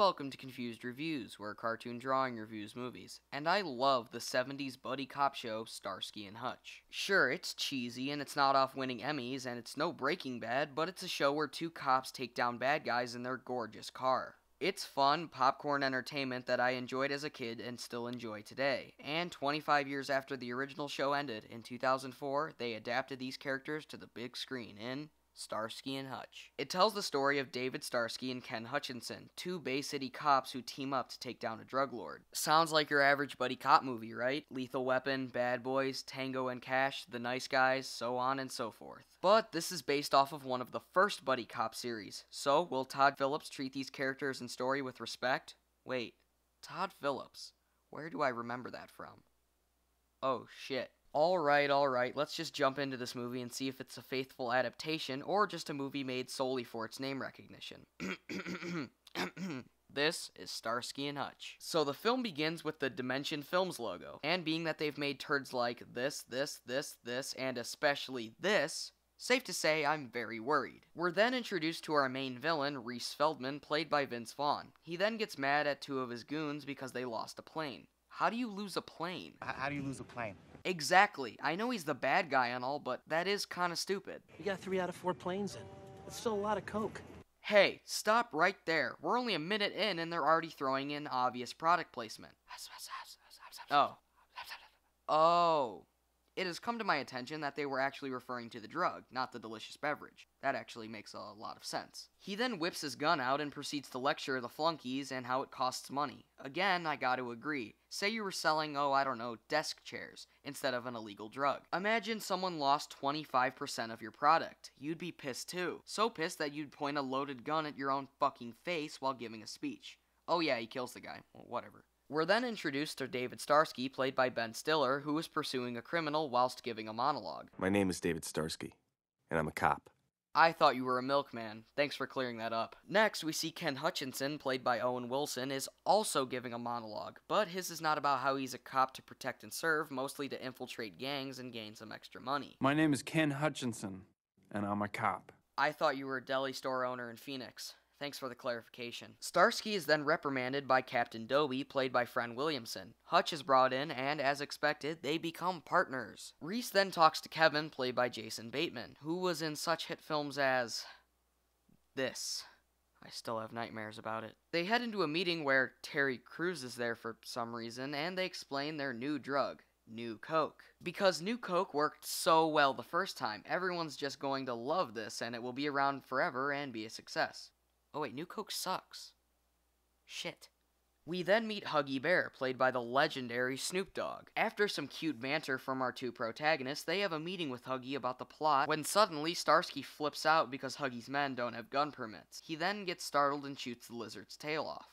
welcome to Confused Reviews, where Cartoon Drawing reviews movies. And I love the 70s buddy cop show, Starsky and Hutch. Sure, it's cheesy, and it's not off winning Emmys, and it's no Breaking Bad, but it's a show where two cops take down bad guys in their gorgeous car. It's fun, popcorn entertainment that I enjoyed as a kid and still enjoy today. And 25 years after the original show ended, in 2004, they adapted these characters to the big screen in Starsky and Hutch. It tells the story of David Starsky and Ken Hutchinson, two Bay City cops who team up to take down a drug lord. Sounds like your average buddy cop movie, right? Lethal Weapon, Bad Boys, Tango and Cash, The Nice Guys, so on and so forth. But this is based off of one of the first buddy cop series. So, will Todd Phillips treat these characters and story with respect? Wait, Todd Phillips? Where do I remember that from? Oh, shit. Alright, let's just jump into this movie and see if it's a faithful adaptation or just a movie made solely for its name recognition. This is Starsky and Hutch. So the film begins with the Dimension Films logo, and being that they've made turds like this, and especially this, safe to say I'm very worried. We're then introduced to our main villain, Reese Feldman, played by Vince Vaughn. He then gets mad at two of his goons because they lost a plane. How do you lose a plane? How do you lose a plane? Exactly. I know he's the bad guy and all, but that is kinda stupid. We got 3 out of 4 planes in. That's still a lot of coke. Hey, stop right there. We're only a minute in and they're already throwing in obvious product placement. Oh. It has come to my attention that they were actually referring to the drug, not the delicious beverage. That actually makes a lot of sense. He then whips his gun out and proceeds to lecture the flunkies and how it costs money. Again, I gotta agree. Say you were selling, desk chairs, instead of an illegal drug. Imagine someone lost 25% of your product. You'd be pissed too. So pissed that you'd point a loaded gun at your own fucking face while giving a speech. Oh yeah, he kills the guy. Well, whatever. We're then introduced to David Starsky, played by Ben Stiller, who is pursuing a criminal whilst giving a monologue. My name is David Starsky, and I'm a cop. I thought you were a milkman. Thanks for clearing that up. Next, we see Ken Hutchinson, played by Owen Wilson, is also giving a monologue, but his is not about how he's a cop to protect and serve, mostly to infiltrate gangs and gain some extra money. My name is Ken Hutchinson, and I'm a cop. I thought you were a deli store owner in Phoenix. Thanks for the clarification. Starsky is then reprimanded by Captain Dobie, played by Fred Williamson. Hutch is brought in, and as expected, they become partners. Reese then talks to Kevin, played by Jason Bateman, who was in such hit films as this. I still have nightmares about it. They head into a meeting where Terry Crews is there for some reason, and they explain their new drug. New Coke. Because New Coke worked so well the first time, everyone's just going to love this, and it will be around forever and be a success. Oh wait, New Coke sucks. Shit. We then meet Huggy Bear, played by the legendary Snoop Dogg. After some cute banter from our two protagonists, they have a meeting with Huggy about the plot, when suddenly Starsky flips out because Huggy's men don't have gun permits. He then gets startled and shoots the lizard's tail off.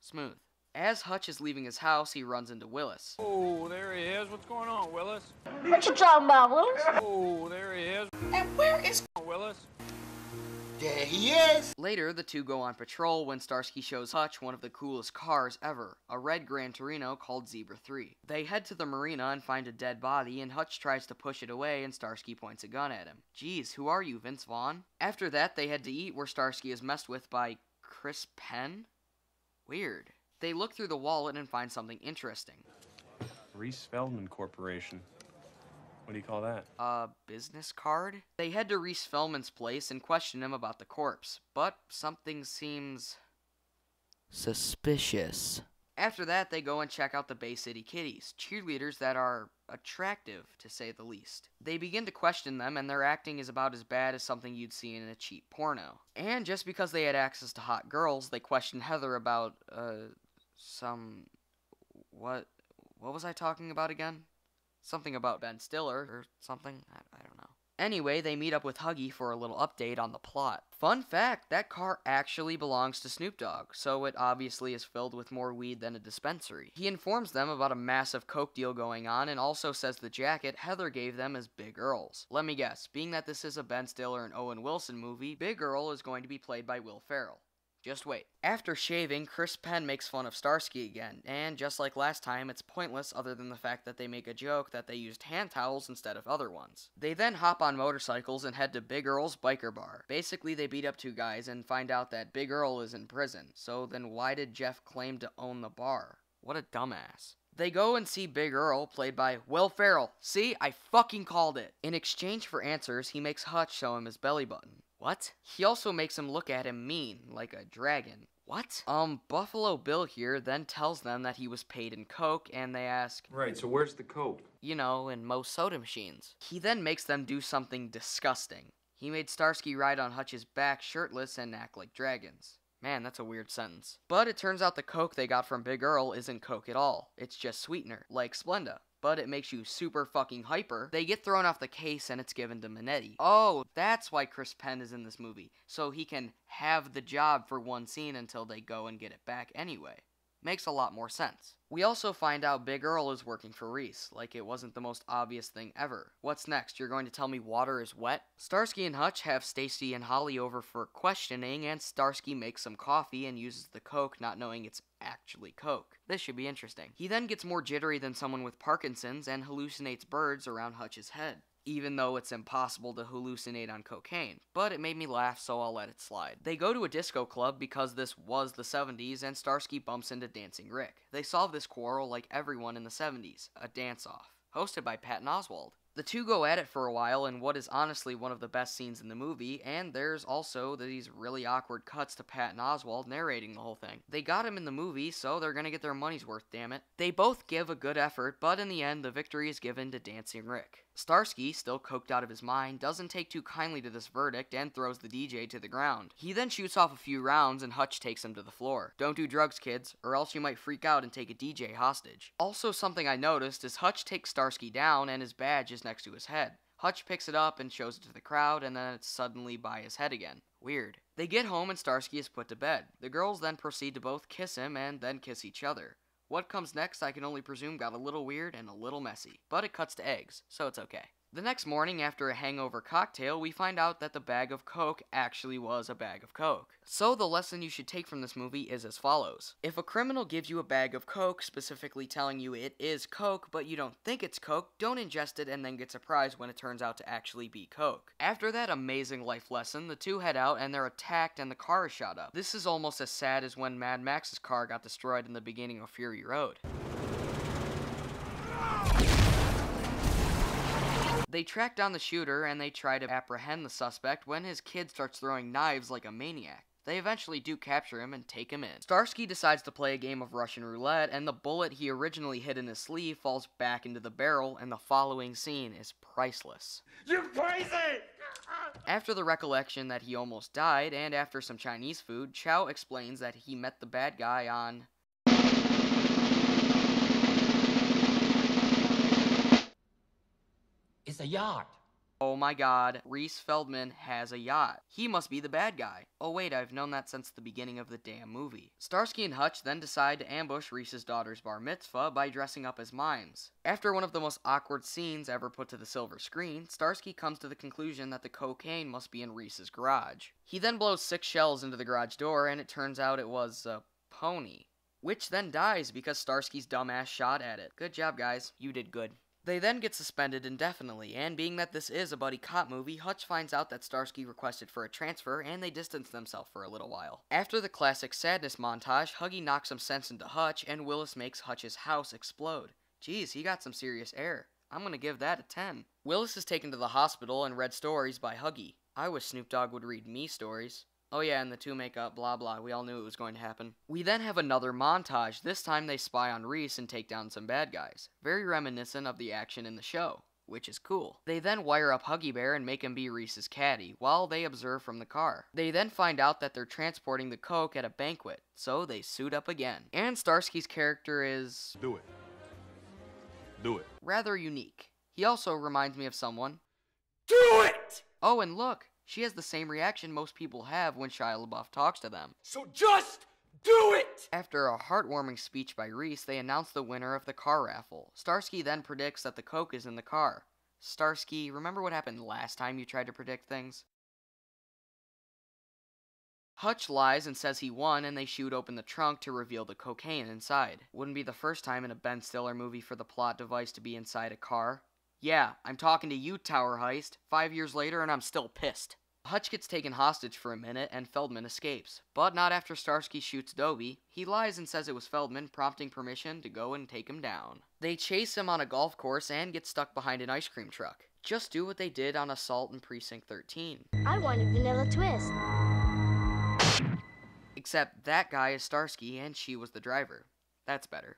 Smooth. As Hutch is leaving his house, he runs into Willis. Oh, there he is. What's going on, Willis? What you talking about, Willis? Oh, there he is. And where is Willis? There he is! Later, the two go on patrol when Starsky shows Hutch one of the coolest cars ever, a red Gran Torino called Zebra 3. They head to the marina and find a dead body, and Hutch tries to push it away and Starsky points a gun at him. Geez, who are you, Vince Vaughn? After that, they head to eat where Starsky is messed with by Chris Penn? Weird. They look through the wallet and find something interesting. Reese Feldman Corporation. What do you call that? A business card? They head to Reese Feldman's place and question him about the corpse, but something seems suspicious. After that, they go and check out the Bay City Kitties, cheerleaders that are attractive, to say the least. They begin to question them, and their acting is about as bad as something you'd see in a cheap porno. And just because they had access to hot girls, they question Heather about, What was I talking about again? Something about Ben Stiller, or something? I don't know. Anyway, they meet up with Huggy for a little update on the plot. Fun fact, that car actually belongs to Snoop Dogg, so it obviously is filled with more weed than a dispensary. He informs them about a massive coke deal going on, and also says the jacket Heather gave them is Big Earl's. Let me guess, being that this is a Ben Stiller and Owen Wilson movie, Big Earl is going to be played by Will Ferrell. Just wait. After shaving, Chris Penn makes fun of Starsky again, and just like last time, it's pointless other than the fact that they make a joke that they used hand towels instead of other ones. They then hop on motorcycles and head to Big Earl's biker bar. Basically, they beat up two guys and find out that Big Earl is in prison, so then why did Jeff claim to own the bar? What a dumbass. They go and see Big Earl, played by Will Ferrell. See, I fucking called it. In exchange for answers, he makes Hutch show him his belly button. What? He also makes him look at him mean, like a dragon. What? Buffalo Bill here then tells them that he was paid in coke, and they ask, Right, so where's the coke? you know, in most soda machines. He then makes them do something disgusting. He made Starsky ride on Hutch's back shirtless and act like dragons. Man, that's a weird sentence. But it turns out the coke they got from Big Earl isn't coke at all. It's just sweetener, like Splenda. But it makes you super fucking hyper. They get thrown off the case and it's given to Minetti. Oh, that's why Chris Penn is in this movie. So he can have the job for one scene until they go and get it back anyway. Makes a lot more sense. We also find out Big Earl is working for Reese, like it wasn't the most obvious thing ever. What's next? You're going to tell me water is wet? Starsky and Hutch have Stacy and Holly over for questioning, and Starsky makes some coffee and uses the coke not knowing it's actually coke. This should be interesting. He then gets more jittery than someone with Parkinson's and hallucinates birds around Hutch's head. Even though it's impossible to hallucinate on cocaine. But it made me laugh, so I'll let it slide. They go to a disco club because this was the 70s, and Starsky bumps into Dancing Rick. They solve this quarrel like everyone in the 70s, a dance-off, hosted by Patton Oswalt. The two go at it for a while in what is honestly one of the best scenes in the movie, and there's also these really awkward cuts to Patton Oswalt narrating the whole thing. They got him in the movie, so they're gonna get their money's worth, damn it. They both give a good effort, but in the end, the victory is given to Dancing Rick. Starsky, still coked out of his mind, doesn't take too kindly to this verdict and throws the DJ to the ground. He then shoots off a few rounds and Hutch takes him to the floor. Don't do drugs, kids, or else you might freak out and take a DJ hostage. Also, something I noticed is Hutch takes Starsky down and his badge is next to his head. Hutch picks it up and shows it to the crowd, and then it's suddenly by his head again. Weird. They get home and Starsky is put to bed. The girls then proceed to both kiss him and then kiss each other. What comes next, I can only presume, got a little weird and a little messy. But it cuts to eggs, so it's okay. The next morning, after a hangover cocktail, we find out that the bag of coke actually was a bag of coke. So the lesson you should take from this movie is as follows. If a criminal gives you a bag of coke, specifically telling you it is coke, but you don't think it's coke, don't ingest it and then get surprised when it turns out to actually be coke. After that amazing life lesson, the two head out and they're attacked and the car is shot up. This is almost as sad as when Mad Max's car got destroyed in the beginning of Fury Road. They track down the shooter and they try to apprehend the suspect when his kid starts throwing knives like a maniac. They eventually do capture him and take him in. Starsky decides to play a game of Russian roulette, and the bullet he originally hid in his sleeve falls back into the barrel, and the following scene is priceless. You crazy! After the recollection that he almost died, and after some Chinese food, Chow explains that he met the bad guy on... It's a yacht. Oh my god, Reese Feldman has a yacht. He must be the bad guy. Oh wait, I've known that since the beginning of the damn movie. Starsky and Hutch then decide to ambush Reese's daughter's bar mitzvah by dressing up as mimes. After one of the most awkward scenes ever put to the silver screen, Starsky comes to the conclusion that the cocaine must be in Reese's garage. He then blows 6 shells into the garage door and it turns out it was a pony. Which then dies because Starsky's dumbass shot at it. Good job, guys. You did good. They then get suspended indefinitely, and being that this is a buddy cop movie, Hutch finds out that Starsky requested for a transfer, and they distance themselves for a little while. After the classic sadness montage, Huggy knocks some sense into Hutch, and Willis makes Hutch's house explode. Geez, he got some serious air. I'm gonna give that a 10. Willis is taken to the hospital and read stories by Huggy. I wish Snoop Dogg would read me stories. Oh yeah, and the two make up, blah blah, we all knew it was going to happen. We then have another montage. This time they spy on Reese and take down some bad guys. Very reminiscent of the action in the show, which is cool. They then wire up Huggy Bear and make him be Reese's caddy, while they observe from the car. They then find out that they're transporting the coke at a banquet, so they suit up again. And Starsky's character is... Do it. Do it. rather unique. He also reminds me of someone... Do it! Oh, and look! She has the same reaction most people have when Shia LaBeouf talks to them. So just do it! After a heartwarming speech by Reese, they announce the winner of the car raffle. Starsky then predicts that the coke is in the car. Starsky, remember what happened last time you tried to predict things? Hutch lies and says he won, and they shoot open the trunk to reveal the cocaine inside. Wouldn't be the first time in a Ben Stiller movie for the plot device to be inside a car. Yeah, I'm talking to you, Tower Heist, 5 years later and I'm still pissed. Hutch gets taken hostage for a minute and Feldman escapes, but not after Starsky shoots Dobie. He lies and says it was Feldman, prompting permission to go and take him down. They chase him on a golf course and get stuck behind an ice cream truck. Just do what they did on Assault in Precinct 13. I want a vanilla twist. Except that guy is Starsky and she was the driver. That's better.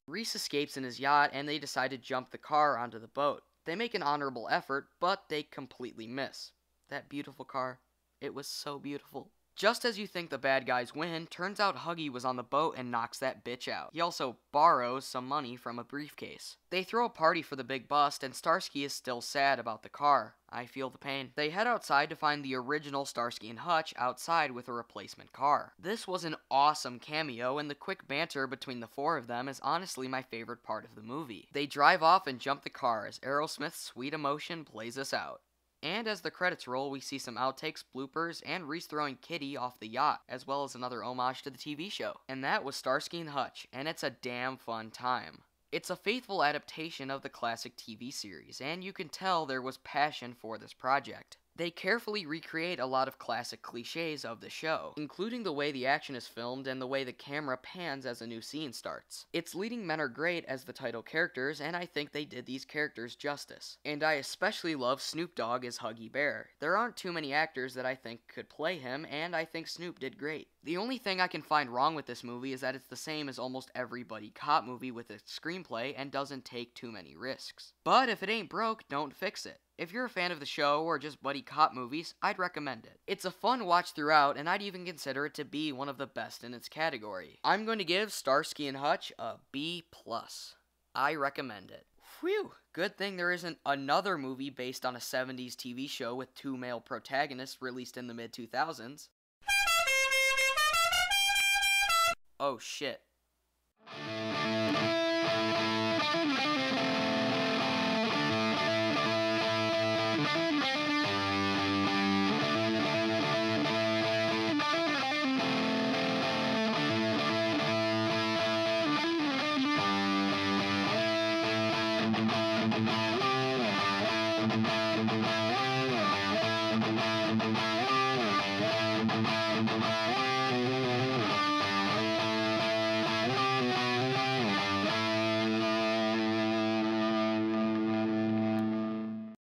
Reese escapes in his yacht and they decide to jump the car onto the boat. They make an honorable effort, but they completely miss. That beautiful car. It was so beautiful. Just as you think the bad guys win, turns out Huggy was on the boat and knocks that bitch out. He also borrows some money from a briefcase. They throw a party for the big bust, and Starsky is still sad about the car. I feel the pain. They head outside to find the original Starsky and Hutch outside with a replacement car. This was an awesome cameo, and the quick banter between the four of them is honestly my favorite part of the movie. They drive off and jump the car as Aerosmith's Sweet Emotion plays us out. And as the credits roll, we see some outtakes, bloopers, and Reese throwing Kitty off the yacht, as well as another homage to the TV show. And that was Starsky and Hutch, and it's a damn fun time. It's a faithful adaptation of the classic TV series, and you can tell there was passion for this project. They carefully recreate a lot of classic cliches of the show, including the way the action is filmed and the way the camera pans as a new scene starts. Its leading men are great as the title characters, and I think they did these characters justice. And I especially love Snoop Dogg as Huggy Bear. There aren't too many actors that I think could play him, and I think Snoop did great. The only thing I can find wrong with this movie is that it's the same as almost every buddy cop movie with its screenplay and doesn't take too many risks. But if it ain't broke, don't fix it. If you're a fan of the show or just buddy cop movies, I'd recommend it. It's a fun watch throughout, and I'd even consider it to be one of the best in its category. I'm going to give Starsky and Hutch a B+. I recommend it. Phew, good thing there isn't another movie based on a 70s TV show with two male protagonists released in the mid-2000s. Oh shit.